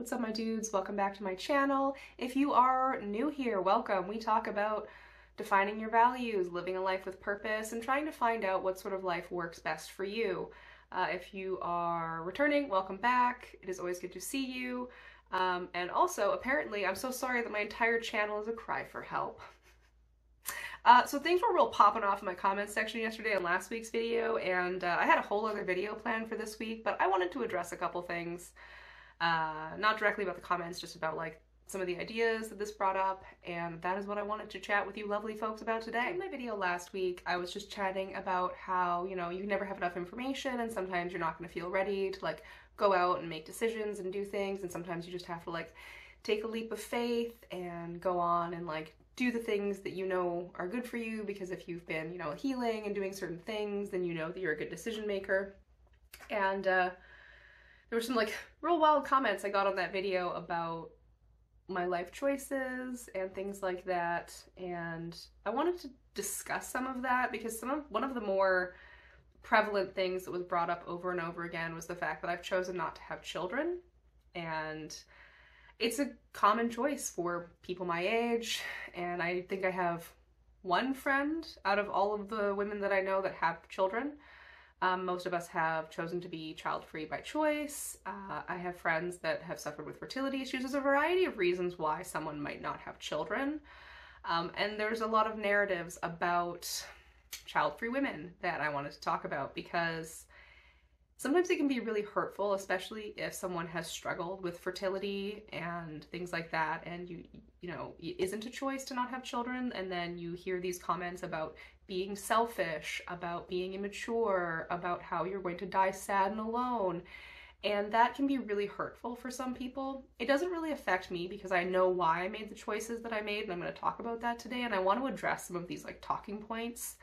What's up, my dudes? Welcome back to my channel. If you are new here, welcome. We talk about defining your values, living a life with purpose, and trying to find out what sort of life works best for you. If you are returning, welcome back. It is always good to see you. And also, apparently, I'm so sorry that my entire channel is a cry for help. So things were real popping off in my comments section yesterday on last week's video, and I had a whole other video planned for this week, but I wanted to address a couple things. Not directly about the comments, just about like some of the ideas that this brought up, and that is what I wanted to chat with you lovely folks about today. In my video last week, I was just chatting about how, you never have enough information, and sometimes you're not going to feel ready to like go out and make decisions and do things, and sometimes you just have to like take a leap of faith and go on and like do the things that you know are good for you, because if you've been, healing and doing certain things, then you know that you're a good decision maker. And there were some like real wild comments I got on that video about my life choices and things like that, and I wanted to discuss some of that because one of the more prevalent things that was brought up over and over again was the fact that I've chosen not to have children. And it's a common choice for people my age, and I think I have one friend out of all of the women that I know that have children. Most of us have chosen to be child-free by choice. I have friends that have suffered with fertility issues. There's a variety of reasons why someone might not have children. And there's a lot of narratives about child-free women that I wanted to talk about, because sometimes it can be really hurtful, especially if someone has struggled with fertility and things like that, and it isn't a choice to not have children, and then you hear these comments about being selfish, about being immature, about how you're going to die sad and alone, and that can be really hurtful for some people. It doesn't really affect me because I know why I made the choices that I made, and I'm going to talk about that today, and I want to address some of these like talking points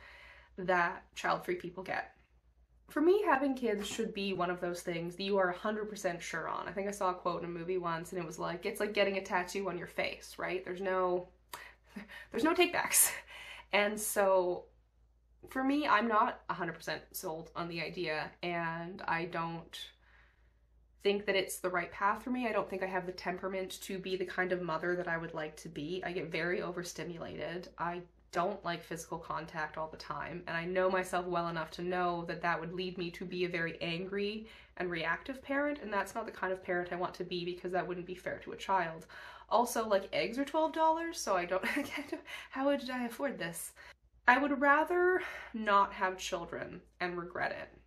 that child-free people get. For me, having kids should be one of those things that you are 100% sure on. I think I saw a quote in a movie once, and it was like, it's like getting a tattoo on your face, right? There's no takebacks. And so for me, I'm not 100% sold on the idea, and I don't think that it's the right path for me. I don't think I have the temperament to be the kind of mother that I would like to be. I get very overstimulated. I don't like physical contact all the time, and I know myself well enough to know that that would lead me to be a very angry and reactive parent, and that's not the kind of parent I want to be, because that wouldn't be fair to a child. Also, like, eggs are $12, so I don't how would I afford this? I would rather not have children and regret it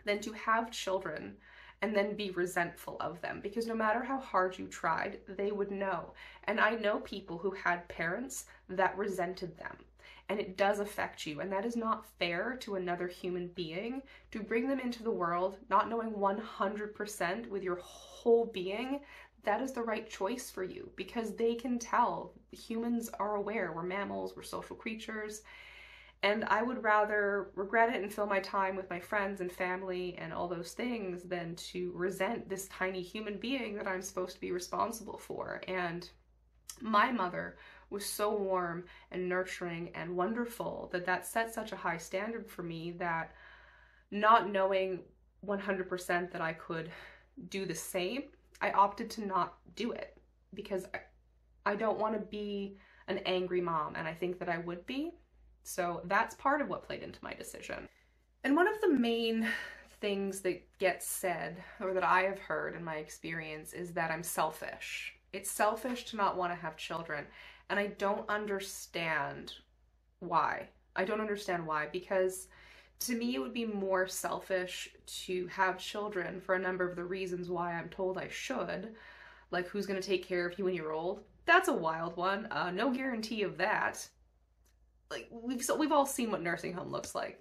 than to have children and then be resentful of them, because no matter how hard you tried, they would know. And I know people who had parents that resented them, and it does affect you, and that is not fair to another human being, to bring them into the world not knowing 100% with your whole being that is the right choice for you, because they can tell. Humans are aware. We're mammals, we're social creatures. And I would rather regret it and fill my time with my friends and family and all those things than to resent this tiny human being that I'm supposed to be responsible for. And my mother was so warm and nurturing and wonderful that set such a high standard for me, that not knowing 100% that I could do the same, I opted to not do it, because I don't want to be an angry mom, and I think that I would be. So that's part of what played into my decision. And one of the main things that gets said, or that I have heard in my experience, is that I'm selfish. It's selfish to not want to have children. And I don't understand why. I don't understand why, because to me it would be more selfish to have children for a number of the reasons why I'm told I should. Like, who's going to take care of you when you're old? That's a wild one. No guarantee of that. Like, we've all seen what nursing home looks like,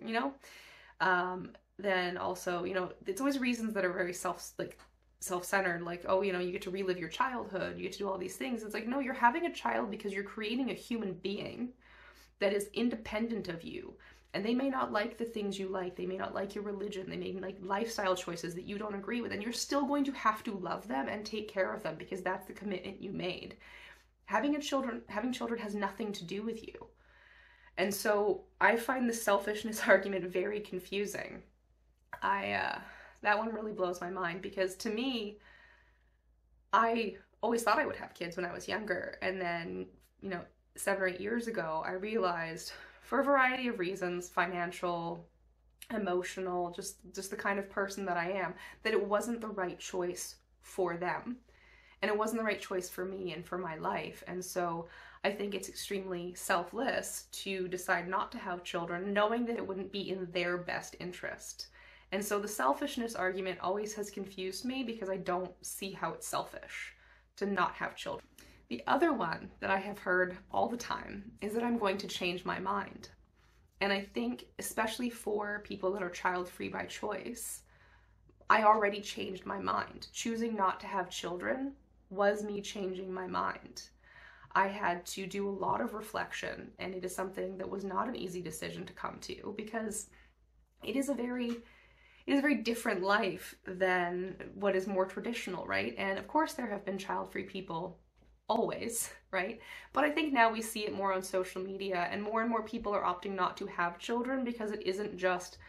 Then also, it's always reasons that are very self-centered, like, oh, you get to relive your childhood, you get to do all these things. It's like, no, you're having a child because you're creating a human being that is independent of you. And they may not like the things you like, they may not like your religion, they may like lifestyle choices that you don't agree with, and you're still going to have to love them and take care of them, because that's the commitment you made. Having children has nothing to do with you. And so I find the selfishness argument very confusing. That one really blows my mind, because to me, I always thought I would have kids when I was younger, and then, you know, 7 or 8 years ago, I realized for a variety of reasons, financial, emotional, just the kind of person that I am, that it wasn't the right choice for them. And it wasn't the right choice for me and for my life. And so I think it's extremely selfless to decide not to have children, knowing that it wouldn't be in their best interest. And so the selfishness argument always has confused me because I don't see how it's selfish to not have children. The other one that I have heard all the time is that I'm going to change my mind. And I think, especially for people that are child-free by choice, I already changed my mind. Choosing not to have children was me changing my mind. I had to do a lot of reflection, and it is something that was not an easy decision to come to, because it is a very different life than what is more traditional, right? And of course there have been child-free people always, right? But I think now we see it more on social media, and more people are opting not to have children because it isn't just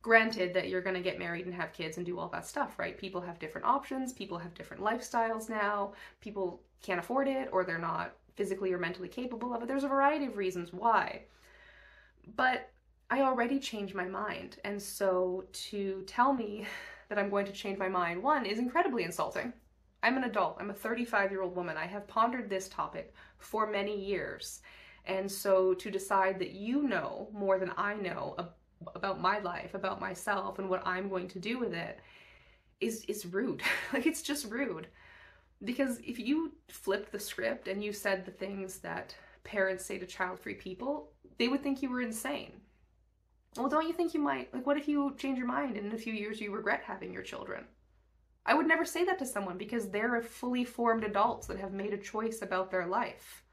granted that you're going to get married and have kids and do all that stuff, right? People have different options, people have different lifestyles now, people can't afford it, or they're not physically or mentally capable of it. There's a variety of reasons why. But I already changed my mind, and so to tell me that I'm going to change my mind, one, is incredibly insulting. I'm an adult. I'm a 35-year-old woman. I have pondered this topic for many years. And so to decide that you know more than I know about my life, about myself, and what I'm going to do with it is rude. Like, it's just rude. Because if you flipped the script and you said the things that parents say to child-free people, they would think you were insane. Well, don't you think you might? Like, what if you change your mind and in a few years you regret having your children? I would never say that to someone because they're fully formed adults that have made a choice about their life.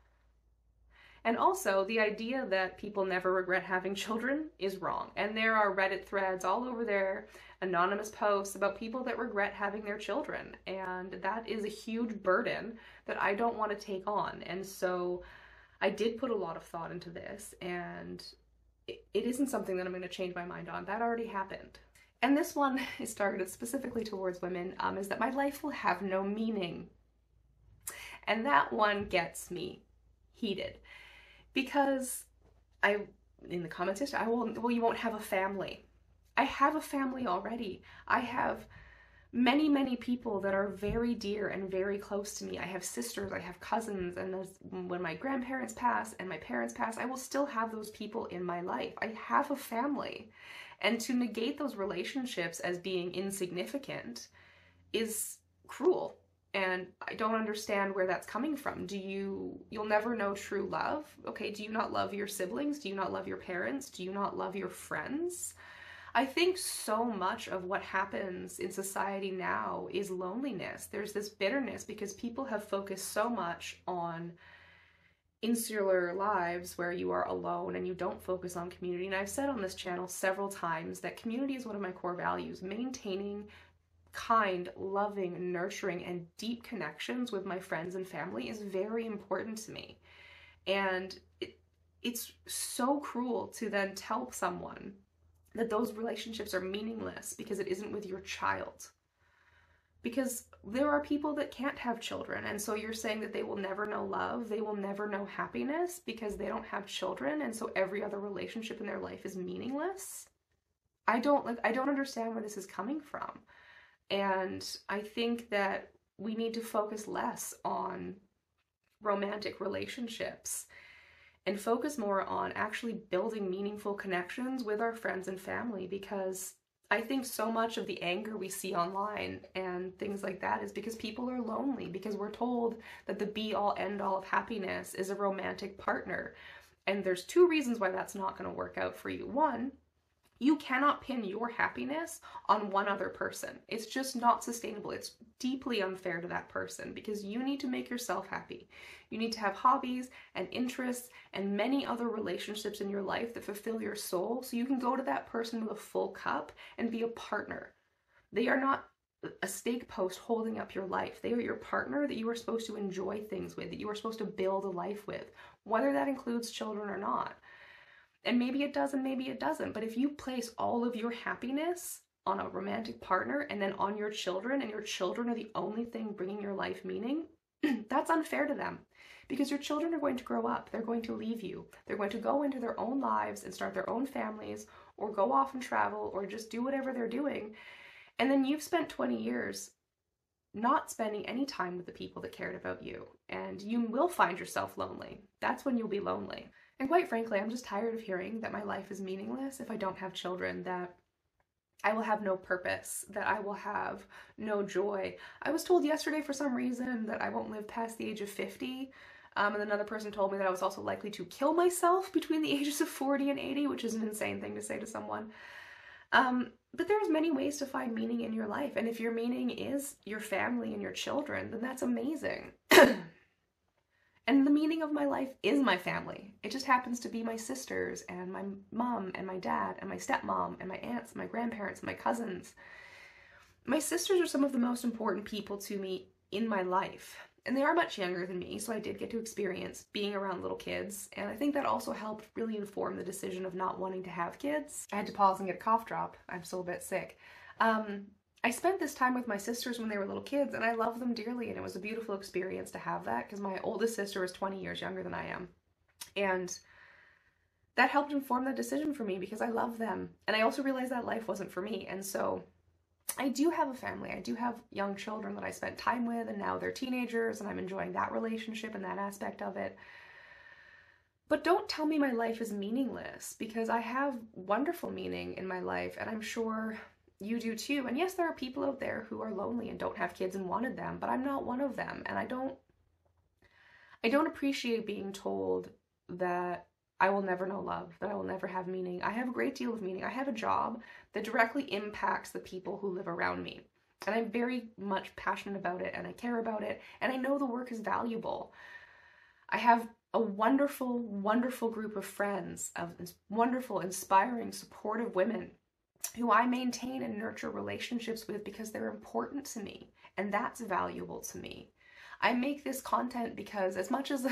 And also, the idea that people never regret having children is wrong. And there are Reddit threads all over there, anonymous posts about people that regret having their children. And that is a huge burden that I don't want to take on. And so I did put a lot of thought into this, and it isn't something that I'm going to change my mind on. That already happened. And this one is targeted specifically towards women, is that my life will have no meaning. And that one gets me heated. Because in the comments yesterday, well, you won't have a family. I have a family already. I have many people that are very dear and very close to me. I have sisters, I have cousins, and when my grandparents pass and my parents pass, I will still have those people in my life. I have a family. And to negate those relationships as being insignificant is cruel. And I don't understand where that's coming from. You'll never know true love. Okay, do you not love your siblings? Do you not love your parents? Do you not love your friends? I think so much of what happens in society now is loneliness. There's this bitterness because people have focused so much on insular lives where you are alone and you don't focus on community. And I've said on this channel several times that community is one of my core values. Maintaining kind, loving, nurturing, and deep connections with my friends and family is very important to me. And it's so cruel to then tell someone that those relationships are meaningless because it isn't with your child. Because there are people that can't have children, and so you're saying that they will never know love, they will never know happiness because they don't have children, and so every other relationship in their life is meaningless? I don't understand where this is coming from. And I think that we need to focus less on romantic relationships and focus more on actually building meaningful connections with our friends and family, because I think so much of the anger we see online and things like that is because people are lonely, because we're told that the be-all end-all of happiness is a romantic partner. And there's two reasons why that's not going to work out for you. One, you cannot pin your happiness on one other person. It's just not sustainable. It's deeply unfair to that person because you need to make yourself happy. You need to have hobbies and interests and many other relationships in your life that fulfill your soul so you can go to that person with a full cup and be a partner. They are not a stake post holding up your life. They are your partner that you are supposed to enjoy things with, that you are supposed to build a life with, whether that includes children or not. And maybe it does and maybe it doesn't. But if you place all of your happiness on a romantic partner and then on your children, and your children are the only thing bringing your life meaning, that's unfair to them. Because your children are going to grow up, they're going to leave you, they're going to go into their own lives and start their own families, or go off and travel, or just do whatever they're doing. And then you've spent 20 years not spending any time with the people that cared about you. And you will find yourself lonely. That's when you'll be lonely. And quite frankly, I'm just tired of hearing that my life is meaningless if I don't have children, that I will have no purpose, that I will have no joy. I was told yesterday for some reason that I won't live past the age of 50. And another person told me that I was also likely to kill myself between the ages of 40 and 80, which is an insane thing to say to someone. But there's many ways to find meaning in your life. And if your meaning is your family and your children, then that's amazing. And the meaning of my life is my family. It just happens to be my sisters and my mom and my dad and my stepmom and my aunts, my grandparents, my cousins. My sisters are some of the most important people to me in my life. And they are much younger than me, so I did get to experience being around little kids. And I think that also helped really inform the decision of not wanting to have kids. I had to pause and get a cough drop. I'm still a bit sick. I spent this time with my sisters when they were little kids, and I love them dearly, and it was a beautiful experience to have that, because my oldest sister is 20 years younger than I am. And that helped inform that decision for me, because I love them. And I also realized that life wasn't for me. And so I do have a family. I do have young children that I spent time with, and now they're teenagers, and I'm enjoying that relationship and that aspect of it. But don't tell me my life is meaningless, because I have wonderful meaning in my life, and I'm sure you do too. And yes, there are people out there who are lonely and don't have kids and wanted them, but I'm not one of them. And I don't appreciate being told that I will never know love, that I will never have meaning. I have a great deal of meaning. I have a job that directly impacts the people who live around me. And I'm very much passionate about it, and I care about it, and I know the work is valuable. I have a wonderful, wonderful group of friends, of wonderful, inspiring, supportive women who I maintain and nurture relationships with because they're important to me, and that's valuable to me. I make this content because as much as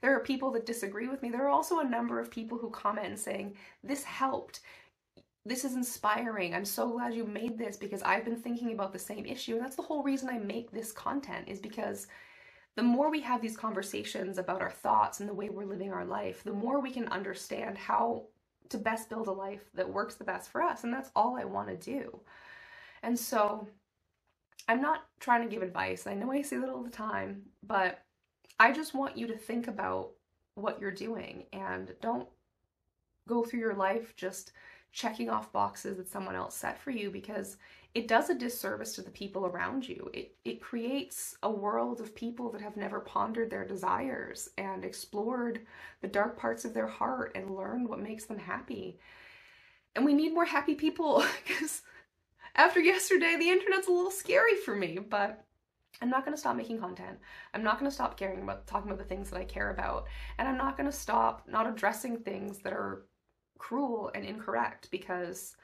there are people that disagree with me, there are also a number of people who comment saying, this helped, this is inspiring, I'm so glad you made this because I've been thinking about the same issue. And that's the whole reason I make this content, is because the more we have these conversations about our thoughts and the way we're living our life, the more we can understand how to best build a life that works the best for us. And that's all I want to do. And so I'm not trying to give advice. I know I say that all the time, but I just want you to think about what you're doing, and don't go through your life just checking off boxes that someone else set for you, because it does a disservice to the people around you. It creates a world of people that have never pondered their desires and explored the dark parts of their heart and learned what makes them happy. And we need more happy people, because after yesterday, the internet's a little scary for me, but I'm not going to stop making content. I'm not going to stop talking about the things that I care about. And I'm not going to stop not addressing things that are cruel and incorrect, because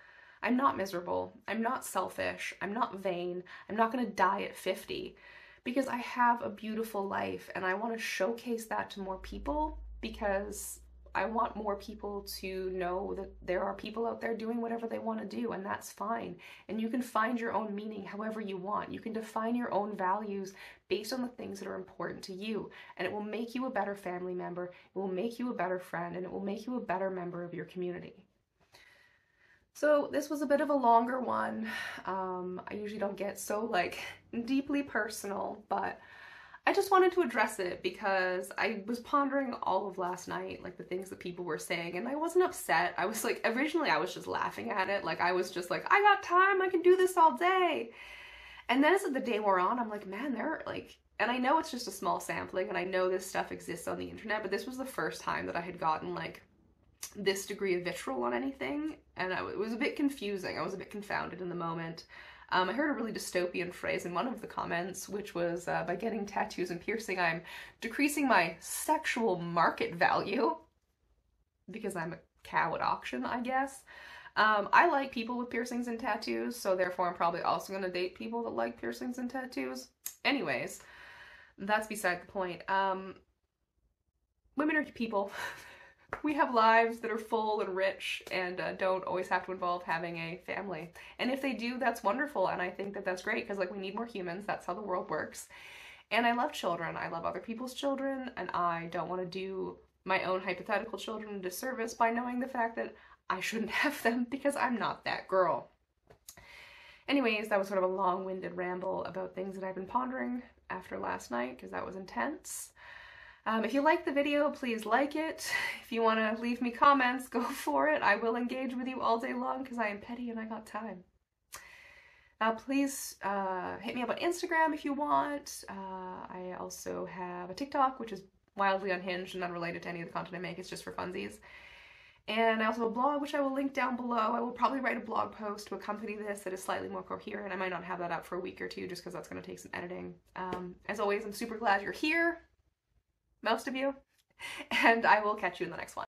I'm not miserable, I'm not selfish, I'm not vain, I'm not going to die at 50, because I have a beautiful life, and I want to showcase that to more people, because I want more people to know that there are people out there doing whatever they want to do, and that's fine. And you can find your own meaning however you want. You can define your own values based on the things that are important to you, and it will make you a better family member, it will make you a better friend, and it will make you a better member of your community. So this was a bit of a longer one. I usually don't get so deeply personal, but I just wanted to address it because I was pondering all of last night, the things that people were saying, and I wasn't upset. I was originally I was just laughing at it. I was just I got time, I can do this all day. And then as the day wore on, I'm man, they're and I know it's just a small sampling, and I know this stuff exists on the internet, but this was the first time that I had gotten this degree of vitriol on anything, and it was a bit confusing. I was a bit confounded in the moment. I heard a really dystopian phrase in one of the comments, which was, by getting tattoos and piercing, I'm decreasing my sexual market value, because I'm a cow at auction, I guess. I like people with piercings and tattoos, so therefore I'm probably also going to date people that like piercings and tattoos. Anyways, that's beside the point. Women are people. We have lives that are full and rich and don't always have to involve having a family. And if they do, that's wonderful. And I think that that's great because, like, we need more humans. That's how the world works. And I love children. I love other people's children. And I don't want to do my own hypothetical children a disservice by knowing the fact that I shouldn't have them because I'm not that girl. Anyways, that was sort of a long-winded ramble about things that I've been pondering after last night because that was intense. If you like the video, please like it. If you want to leave me comments, go for it. I will engage with you all day long because I am petty and I got time. Please hit me up on Instagram if you want. I also have a TikTok, which is wildly unhinged and unrelated to any of the content I make. It's just for funsies. And I also have a blog, which I will link down below. I will probably write a blog post to accompany this that is slightly more coherent. I might not have that up for a week or two just because that's going to take some editing. As always, I'm super glad you're here, most of you, and I will catch you in the next one.